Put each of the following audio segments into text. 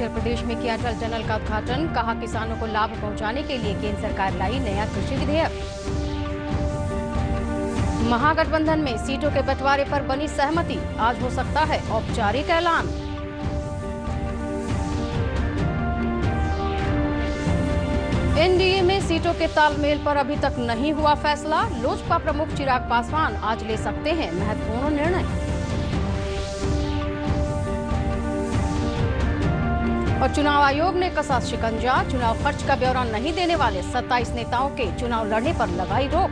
हिमाचल प्रदेश में किया अटल टनल का उद्घाटन। कहा, किसानों को लाभ पहुंचाने के लिए केंद्र सरकार लाई नया कृषि विधेयक। महागठबंधन में सीटों के बंटवारे पर बनी सहमति। आज हो सकता है औपचारिक ऐलान। एनडीए में सीटों के तालमेल पर अभी तक नहीं हुआ फैसला। लोजपा प्रमुख चिराग पासवान आज ले सकते हैं महत्वपूर्ण निर्णय। और चुनाव आयोग ने कसा शिकंजा। चुनाव खर्च का ब्यौरा नहीं देने वाले 27 नेताओं के चुनाव लड़ने पर लगाई रोक।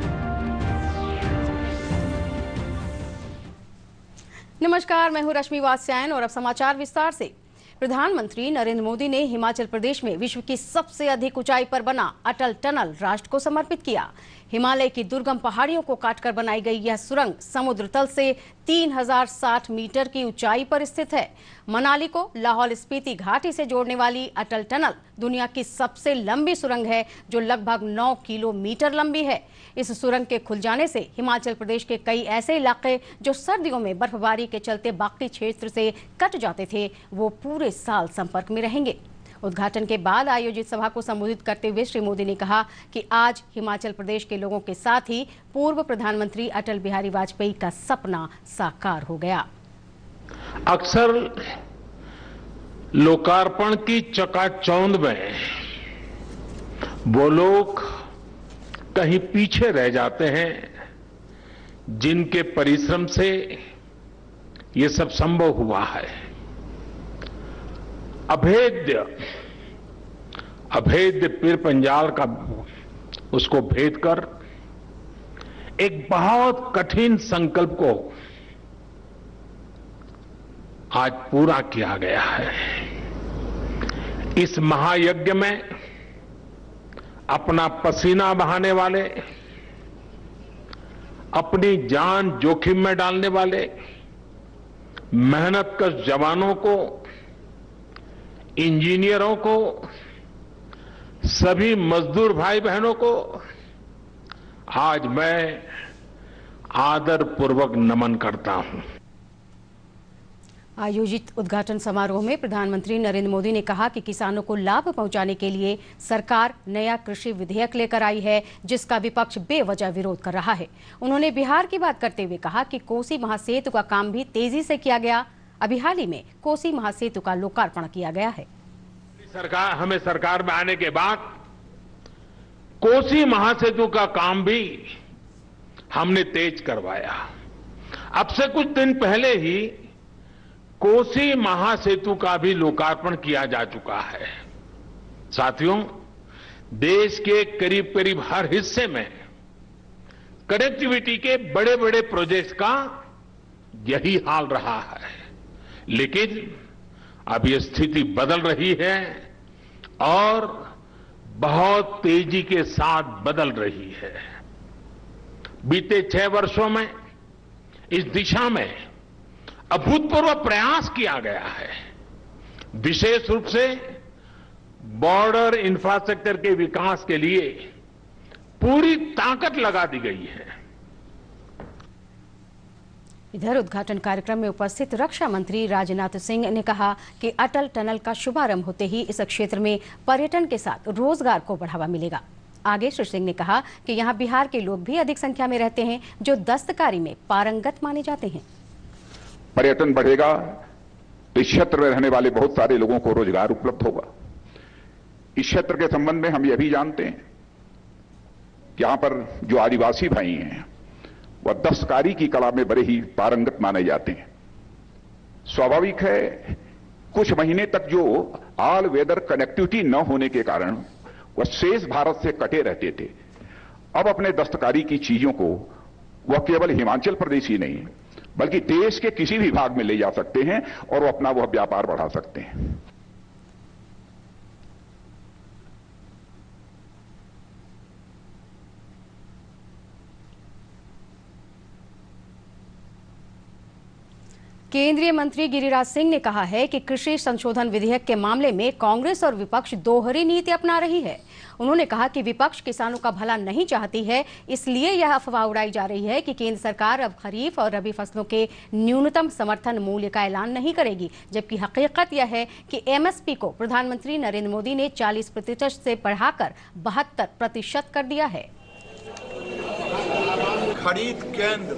नमस्कार, मैं हूं रश्मि वात्स्यायन और अब समाचार विस्तार से। प्रधानमंत्री नरेंद्र मोदी ने हिमाचल प्रदेश में विश्व की सबसे अधिक ऊंचाई पर बना अटल टनल राष्ट्र को समर्पित किया। हिमालय की दुर्गम पहाड़ियों को काटकर बनाई गई यह सुरंग समुद्र तल से 3060 मीटर की ऊंचाई पर स्थित है। मनाली को लाहौल स्पीति घाटी से जोड़ने वाली अटल टनल दुनिया की सबसे लंबी सुरंग है, जो लगभग 9 किलोमीटर लंबी है। इस सुरंग के खुल जाने से हिमाचल प्रदेश के कई ऐसे इलाके जो सर्दियों में बर्फबारी के चलते बाकी क्षेत्र से कट जाते थे, वो पूरे साल संपर्क में रहेंगे। उद्घाटन के बाद आयोजित सभा को संबोधित करते हुए श्री मोदी ने कहा कि आज हिमाचल प्रदेश के लोगों के साथ ही पूर्व प्रधानमंत्री अटल बिहारी वाजपेयी का सपना साकार हो गया। अक्सर लोकार्पण की चकाचौंध में वो लोग कहीं पीछे रह जाते हैं जिनके परिश्रम से ये सब संभव हुआ है। अभेद्य पीर पंजाल का उसको भेद कर एक बहुत कठिन संकल्प को आज पूरा किया गया है। इस महायज्ञ में अपना पसीना बहाने वाले, अपनी जान जोखिम में डालने वाले मेहनतकश जवानों को, इंजीनियरों को, सभी मजदूर भाई बहनों को आज मैं आदरपूर्वक नमन करता हूं। आयोजित उद्घाटन समारोह में प्रधानमंत्री नरेंद्र मोदी ने कहा कि किसानों को लाभ पहुंचाने के लिए सरकार नया कृषि विधेयक लेकर आई है, जिसका विपक्ष बेवजह विरोध कर रहा है। उन्होंने बिहार की बात करते हुए कहा कि कोसी महासेतु का काम भी तेजी से किया गया। अभी हाल ही में कोसी महासेतु का लोकार्पण किया गया है। हमें सरकार में आने के बाद कोसी महासेतु का काम भी हमने तेज करवाया। अब से कुछ दिन पहले ही कोसी महासेतु का भी लोकार्पण किया जा चुका है। साथियों, देश के करीब करीब हर हिस्से में कनेक्टिविटी के बड़े बड़े प्रोजेक्ट्स का यही हाल रहा है, लेकिन अब ये स्थिति बदल रही है और बहुत तेजी के साथ बदल रही है। बीते 6 वर्षों में इस दिशा में अभूतपूर्व प्रयास किया गया है। विशेष रूप से बॉर्डर इंफ्रास्ट्रक्चर के विकास के लिए पूरी ताकत लगा दी गई है। इधर उद्घाटन कार्यक्रम में उपस्थित रक्षा मंत्री राजनाथ सिंह ने कहा कि अटल टनल का शुभारंभ होते ही इस क्षेत्र में पर्यटन के साथ रोजगार को बढ़ावा मिलेगा। आगे श्री सिंह ने कहा कि यहां बिहार के लोग भी अधिक संख्या में रहते हैं, जो दस्तकारी में पारंगत माने जाते हैं। पर्यटन बढ़ेगा तो इस क्षेत्र में रहने वाले बहुत सारे लोगों को रोजगार उपलब्ध होगा। इस क्षेत्र के संबंध में हम यह भी जानते हैं कि यहां पर जो आदिवासी भाई हैं वह दस्तकारी की कला में बड़े ही पारंगत माने जाते हैं। स्वाभाविक है, कुछ महीने तक जो ऑल वेदर कनेक्टिविटी न होने के कारण वह शेष भारत से कटे रहते थे, अब अपने दस्तकारी की चीजों को वह केवल हिमाचल प्रदेश ही नहीं बल्कि देश के किसी भी भाग में ले जा सकते हैं और वो अपना वह व्यापार बढ़ा सकते हैं। केंद्रीय मंत्री गिरिराज सिंह ने कहा है कि कृषि संशोधन विधेयक के मामले में कांग्रेस और विपक्ष दोहरी नीति अपना रही है। उन्होंने कहा कि विपक्ष किसानों का भला नहीं चाहती है, इसलिए यह अफवाह उड़ाई जा रही है कि केंद्र सरकार अब खरीफ और रबी फसलों के न्यूनतम समर्थन मूल्य का ऐलान नहीं करेगी, जबकि हकीकत यह है कि एमएसपी को प्रधानमंत्री नरेंद्र मोदी ने 40% से बढ़ाकर 72% कर दिया है। खरीद केंद्र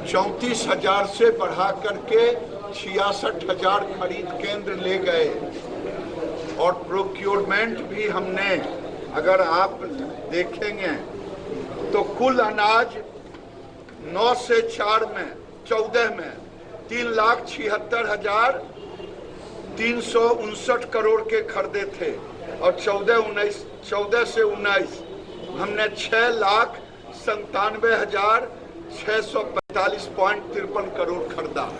34,000 से बढ़ा करके 66,000 खरीद केंद्र ले गए और प्रोक्योरमेंट भी हमने, अगर आप देखेंगे तो कुल अनाज 9 से 4 में 14 में 3,76,359 करोड़ के खरीदे थे और 14 से 19 हमने 6,97,645.53 करोड़ खरीदा।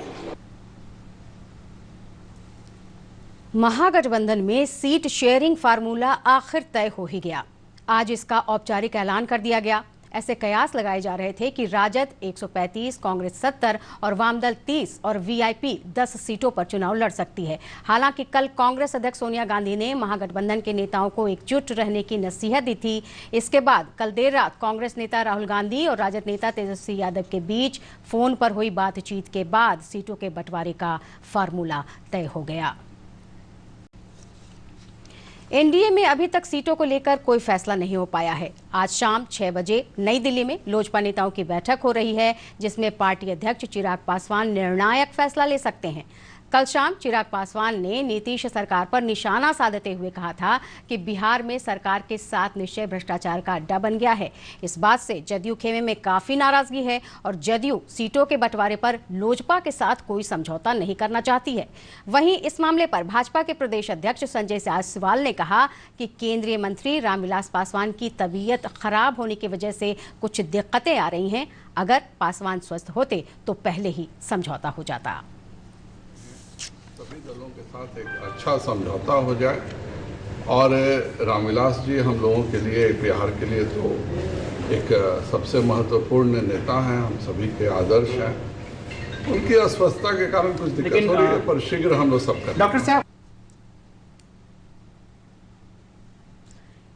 महागठबंधन में सीट शेयरिंग फार्मूला आखिर तय हो ही गया। आज इसका औपचारिक ऐलान कर दिया गया। ऐसे कयास लगाए जा रहे थे कि राजद 135, कांग्रेस 70 और वामदल 30 और वीआईपी 10 सीटों पर चुनाव लड़ सकती है। हालांकि कल कांग्रेस अध्यक्ष सोनिया गांधी ने महागठबंधन के नेताओं को एकजुट रहने की नसीहत दी थी। इसके बाद कल देर रात कांग्रेस नेता राहुल गांधी और राजद नेता तेजस्वी यादव के बीच फोन पर हुई बातचीत के बाद सीटों के बंटवारे का फार्मूला तय हो गया। एनडीए में अभी तक सीटों को लेकर कोई फैसला नहीं हो पाया है। आज शाम 6 बजे नई दिल्ली में लोजपा नेताओं की बैठक हो रही है, जिसमें पार्टी अध्यक्ष चिराग पासवान निर्णायक फैसला ले सकते हैं। कल शाम चिराग पासवान ने नीतीश सरकार पर निशाना साधते हुए कहा था कि बिहार में सरकार के 7 निश्चय भ्रष्टाचार का अड्डा बन गया है। इस बात से जदयू खेमे में काफी नाराजगी है और जदयू सीटों के बंटवारे पर लोजपा के साथ कोई समझौता नहीं करना चाहती है। वहीं इस मामले पर भाजपा के प्रदेश अध्यक्ष संजय जायसवाल ने कहा कि केंद्रीय मंत्री रामविलास पासवान की तबीयत खराब होने की वजह से कुछ दिक्कतें आ रही हैं। अगर पासवान स्वस्थ होते तो पहले ही समझौता हो जाता। सभी दलों के साथ एक अच्छा समझौता हो जाए और रामविलास जी हम लोगों के लिए, बिहार के लिए तो एक सबसे महत्वपूर्ण नेता हैं, हम सभी के आदर्श हैं। उनकी अस्वस्थता के कारण कुछ दिक्कत हो रही है, पर शीघ्र हम लोग सब करेंगे। डॉक्टर साहब,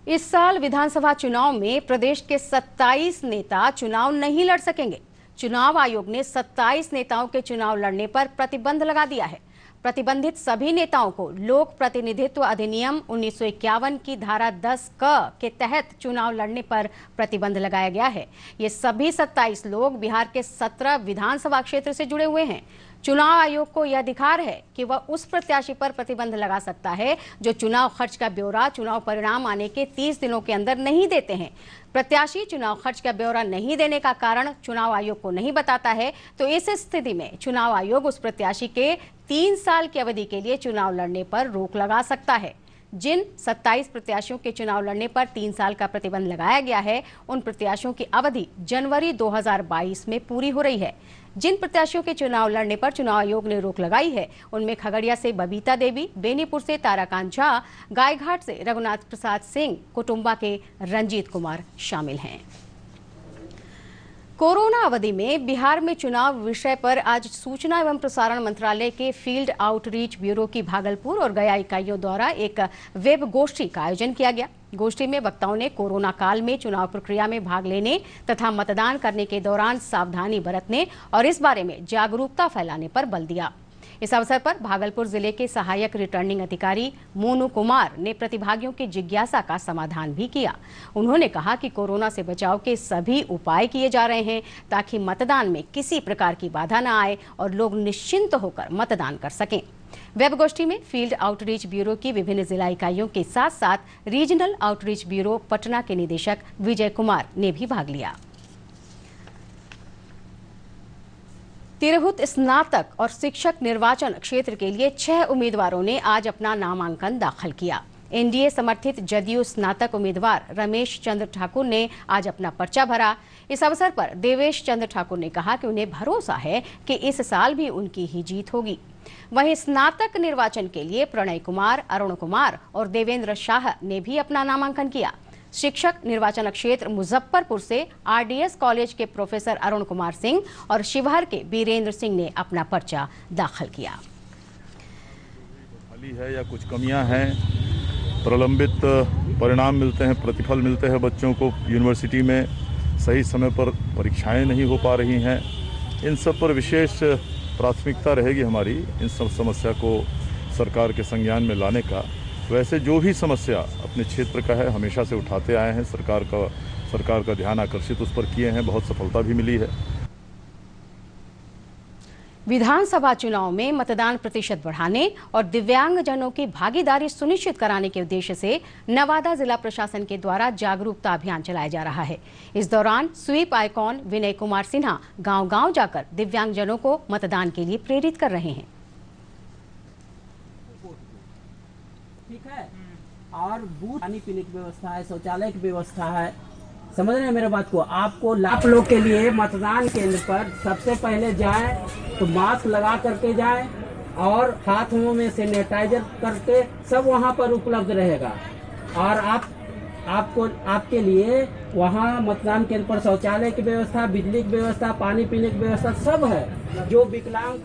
इस साल विधानसभा चुनाव में प्रदेश के 27 नेता चुनाव नहीं लड़ सकेंगे। चुनाव आयोग ने 27 नेताओं के चुनाव लड़ने पर प्रतिबंध लगा दिया है। प्रतिबंधित सभी नेताओं को लोक प्रतिनिधित्व अधिनियम 1951 की धारा 10 क के तहत चुनाव लड़ने पर प्रतिबंध लगाया गया है। ये सभी 27 लोग बिहार के 17 विधानसभा क्षेत्र से जुड़े हुए हैं। चुनाव आयोग को यह अधिकार है कि वह उस प्रत्याशी पर प्रतिबंध लगा सकता है जो चुनाव खर्च का ब्यौरा चुनाव परिणाम आने के 30 दिनों के अंदर नहीं देते हैं। प्रत्याशी चुनाव खर्च का ब्यौरा नहीं देने का कारण चुनाव आयोग को नहीं बताता है, तो इस स्थिति में चुनाव आयोग उस प्रत्याशी के 3 साल की अवधि के लिए चुनाव लड़ने पर रोक लगा सकता है। जिन 27 प्रत्याशियों के चुनाव लड़ने पर 3 साल का प्रतिबंध लगाया गया है, उन प्रत्याशियों की अवधि जनवरी 2022 में पूरी हो रही है। जिन प्रत्याशियों के चुनाव लड़ने पर चुनाव आयोग ने रोक लगाई है, उनमें खगड़िया से बबीता देवी, बेनीपुर से ताराकांत झा, गायघाट से रघुनाथ प्रसाद सिंह, कुटुंबा के रंजीत कुमार शामिल हैं। कोरोना अवधि में बिहार में चुनाव विषय पर आज सूचना एवं प्रसारण मंत्रालय के फील्ड आउटरीच ब्यूरो की भागलपुर और गया इकाइयों द्वारा एक वेब गोष्ठी का आयोजन किया गया। गोष्ठी में वक्ताओं ने कोरोना काल में चुनाव प्रक्रिया में भाग लेने तथा मतदान करने के दौरान सावधानी बरतने और इस बारे में जागरूकता फैलाने पर बल दिया। इस अवसर पर भागलपुर जिले के सहायक रिटर्निंग अधिकारी मोनू कुमार ने प्रतिभागियों की जिज्ञासा का समाधान भी किया। उन्होंने कहा कि कोरोना से बचाव के सभी उपाय किए जा रहे हैं ताकि मतदान में किसी प्रकार की बाधा न आए और लोग निश्चिंत होकर मतदान कर सकें। वेब गोष्ठी में फील्ड आउटरीच ब्यूरो की विभिन्न जिला इकाइयों के साथ साथ रीजनल आउटरीच ब्यूरो पटना के निदेशक विजय कुमार ने भी भाग लिया। तिरहुत स्नातक और शिक्षक निर्वाचन क्षेत्र के लिए 6 उम्मीदवारों ने आज अपना नामांकन दाखिल किया। एनडीए समर्थित जदयू स्नातक उम्मीदवार रमेश चंद्र ठाकुर ने आज अपना पर्चा भरा। इस अवसर पर देवेश चंद्र ठाकुर ने कहा कि उन्हें भरोसा है कि इस साल भी उनकी ही जीत होगी। वहीं स्नातक निर्वाचन के लिए प्रणय कुमार, अरुण कुमार और देवेंद्र शाह ने भी अपना नामांकन किया। शिक्षक निर्वाचन क्षेत्र मुजफ्फरपुर से आरडीएस कॉलेज के प्रोफेसर अरुण कुमार सिंह और शिवहर के बीरेंद्र सिंह ने अपना पर्चा दाखिल किया। है या कुछ कमियां हैं, प्रलंबित परिणाम मिलते हैं, प्रतिफल मिलते हैं बच्चों को, यूनिवर्सिटी में सही समय पर परीक्षाएं नहीं हो पा रही हैं, इन सब पर विशेष प्राथमिकता रहेगी हमारी इन सब समस्या को सरकार के संज्ञान में लाने का। वैसे जो भी समस्या अपने क्षेत्र का है हमेशा से उठाते आए हैं, सरकार का ध्यान आकर्षित उस पर किए हैं, बहुत सफलता भी मिली है। विधानसभा चुनाव में मतदान प्रतिशत बढ़ाने और दिव्यांगजनों की भागीदारी सुनिश्चित कराने के उद्देश्य से नवादा जिला प्रशासन के द्वारा जागरूकता अभियान चलाया जा रहा है। इस दौरान स्वीप आइकॉन विनय कुमार सिन्हा गांव-गांव जाकर दिव्यांगजनों को मतदान के लिए प्रेरित कर रहे हैं। ठीक है, और बूथ पानी पीने की व्यवस्था है, शौचालय की व्यवस्था है, समझ रहे हैं मेरे बात को। आपको आप लोग के लिए मतदान केंद्र पर सबसे पहले जाएं तो मास्क लगा करके जाएं और हाथों में सैनिटाइजर करके सब वहां पर उपलब्ध रहेगा। और आपके लिए वहां मतदान केंद्र पर शौचालय की व्यवस्था, बिजली की व्यवस्था, पानी पीने की व्यवस्था सब है। जो विकलांग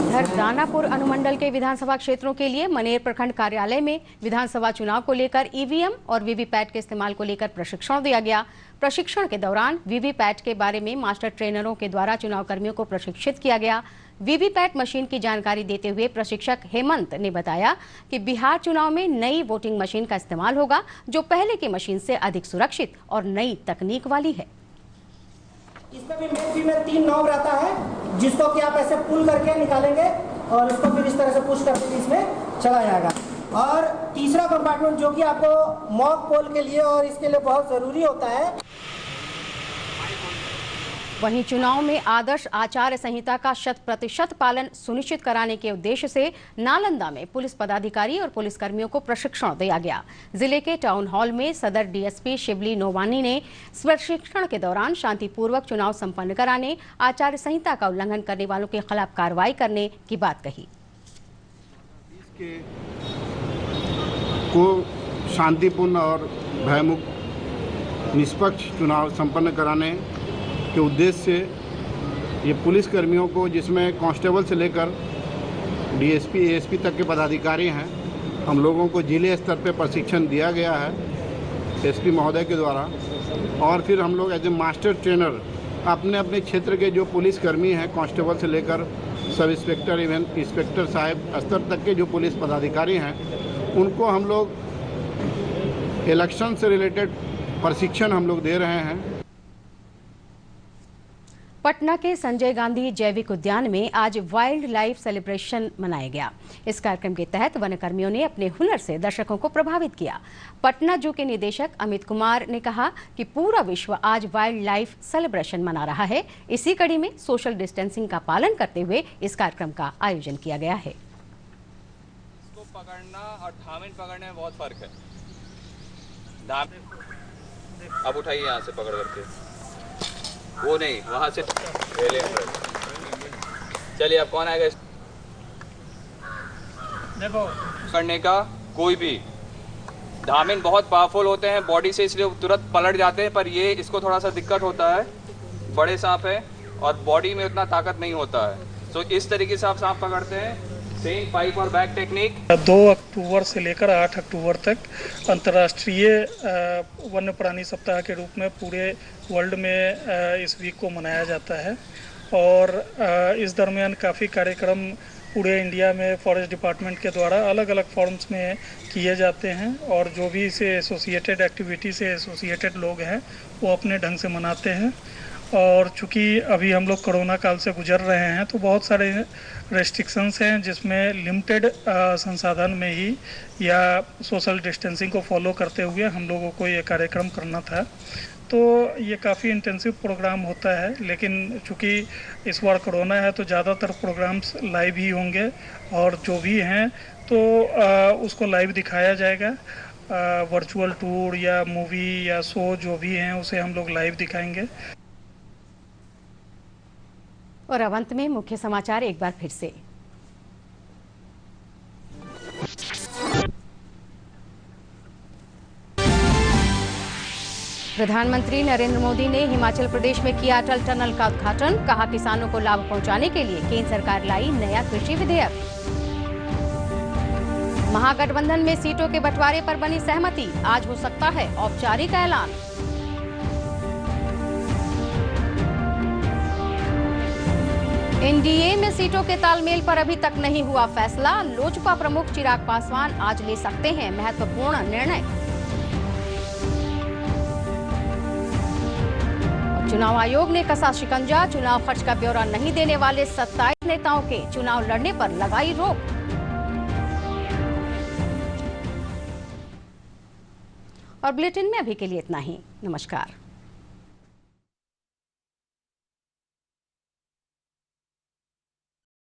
इधर दानापुर अनुमंडल के विधानसभा क्षेत्रों के लिए मनेर प्रखंड कार्यालय में विधानसभा चुनाव को लेकर ईवीएम और वीवीपैट के इस्तेमाल को लेकर प्रशिक्षण दिया गया। प्रशिक्षण के दौरान वीवीपैट के बारे में मास्टर ट्रेनरों के द्वारा चुनाव कर्मियों को प्रशिक्षित किया गया। वीवीपैट मशीन की जानकारी देते हुए प्रशिक्षक हेमंत ने बताया कि बिहार चुनाव में नई वोटिंग मशीन का इस्तेमाल होगा, जो पहले की मशीन से अधिक सुरक्षित और नई तकनीक वाली है। इसमें भी मेल फीमेल 3 नॉब रहता है, जिसको कि आप ऐसे पुल करके निकालेंगे और उसको फिर इस तरह से पुश करके इसमें चला जाएगा। और तीसरा कंपार्टमेंट जो कि आपको मॉक पोल के लिए और इसके लिए बहुत ज़रूरी होता है। वहीं चुनाव में आदर्श आचार संहिता का 100% पालन सुनिश्चित कराने के उद्देश्य से नालंदा में पुलिस पदाधिकारी और पुलिसकर्मियों को प्रशिक्षण दिया गया। जिले के टाउन हॉल में सदर डीएसपी शिवली नोवानी ने प्रशिक्षण के दौरान शांतिपूर्वक चुनाव संपन्न कराने, आचार संहिता का उल्लंघन करने वालों के खिलाफ कार्रवाई करने की बात कही। को शांतिपूर्ण और भयमुक्त निष्पक्ष चुनाव संपन्न कराने के उद्देश्य से ये पुलिस कर्मियों को, जिसमें कांस्टेबल से लेकर डीएसपी एएसपी तक के पदाधिकारी हैं, हम लोगों को जिले स्तर पर प्रशिक्षण दिया गया है एसपी महोदय के द्वारा। और फिर हम लोग एज ए मास्टर ट्रेनर अपने अपने क्षेत्र के जो पुलिस कर्मी हैं, कांस्टेबल से लेकर सब इंस्पेक्टर, इवन इंस्पेक्टर साहब स्तर तक के जो पुलिस पदाधिकारी हैं, उनको हम लोग इलेक्शन से रिलेटेड प्रशिक्षण हम लोग दे रहे हैं। पटना के संजय गांधी जैविक उद्यान में आज वाइल्ड लाइफ सेलिब्रेशन मनाया गया। इस कार्यक्रम के तहत वनकर्मियों ने अपने हुनर से दर्शकों को प्रभावित किया। पटना जू के निदेशक अमित कुमार ने कहा कि पूरा विश्व आज वाइल्ड लाइफ सेलिब्रेशन मना रहा है। इसी कड़ी में सोशल डिस्टेंसिंग का पालन करते हुए इस कार्यक्रम का आयोजन किया गया है। इसको पकड़ना और धामिन पकड़ने में बहुत फर्क है। अब उठाइए यहाँ से पकड़ करके, वो नहीं, वहां से चलिए। अब कौन आएगा देखो करने का? कोई भी धामिन बहुत पावरफुल होते हैं बॉडी से, इसलिए तुरंत पलट जाते हैं, पर ये इसको थोड़ा सा दिक्कत होता है, बड़े सांप है और बॉडी में उतना ताकत नहीं होता है। तो इस तरीके से आप सांप पकड़ते हैं, सेम पाइप और बैग टेक्निक। 2 अक्टूबर से लेकर 8 अक्टूबर तक अंतर्राष्ट्रीय वन्य प्राणी सप्ताह के रूप में पूरे वर्ल्ड में इस वीक को मनाया जाता है। और इस दरमियान काफ़ी कार्यक्रम पूरे इंडिया में फॉरेस्ट डिपार्टमेंट के द्वारा अलग अलग फॉर्म्स में किए जाते हैं। और जो भी इससे एसोसिएटेड एक्टिविटी से एसोसिएटेड लोग हैं वो अपने ढंग से मनाते हैं। और चूँकि अभी हम लोग कोरोना काल से गुजर रहे हैं तो बहुत सारे रेस्ट्रिक्शंस हैं, जिसमें लिमिटेड संसाधन में ही या सोशल डिस्टेंसिंग को फॉलो करते हुए हम लोगों को ये कार्यक्रम करना था। तो ये काफ़ी इंटेंसिव प्रोग्राम होता है, लेकिन चूँकि इस बार कोरोना है तो ज़्यादातर प्रोग्राम्स लाइव ही होंगे। और जो भी हैं तो उसको लाइव दिखाया जाएगा। वर्चुअल टूर या मूवी या शो जो भी हैं उसे हम लोग लाइव दिखाएंगे। और अब अंत में मुख्य समाचार एक बार फिर से। प्रधानमंत्री नरेंद्र मोदी ने हिमाचल प्रदेश में किया अटल टनल का उद्घाटन। कहा, किसानों को लाभ पहुंचाने के लिए केंद्र सरकार लाई नया कृषि विधेयक। महागठबंधन में सीटों के बंटवारे पर बनी सहमति। आज हो सकता है औपचारिक ऐलान। एनडीए में सीटों के तालमेल पर अभी तक नहीं हुआ फैसला। लोजपा प्रमुख चिराग पासवान आज ले सकते हैं महत्वपूर्ण निर्णय। चुनाव आयोग ने कसा शिकंजा। चुनाव खर्च का ब्यौरा नहीं देने वाले 27 नेताओं के चुनाव लड़ने पर लगाई रोक। और बुलेटिन में अभी के लिए इतना ही। नमस्कार।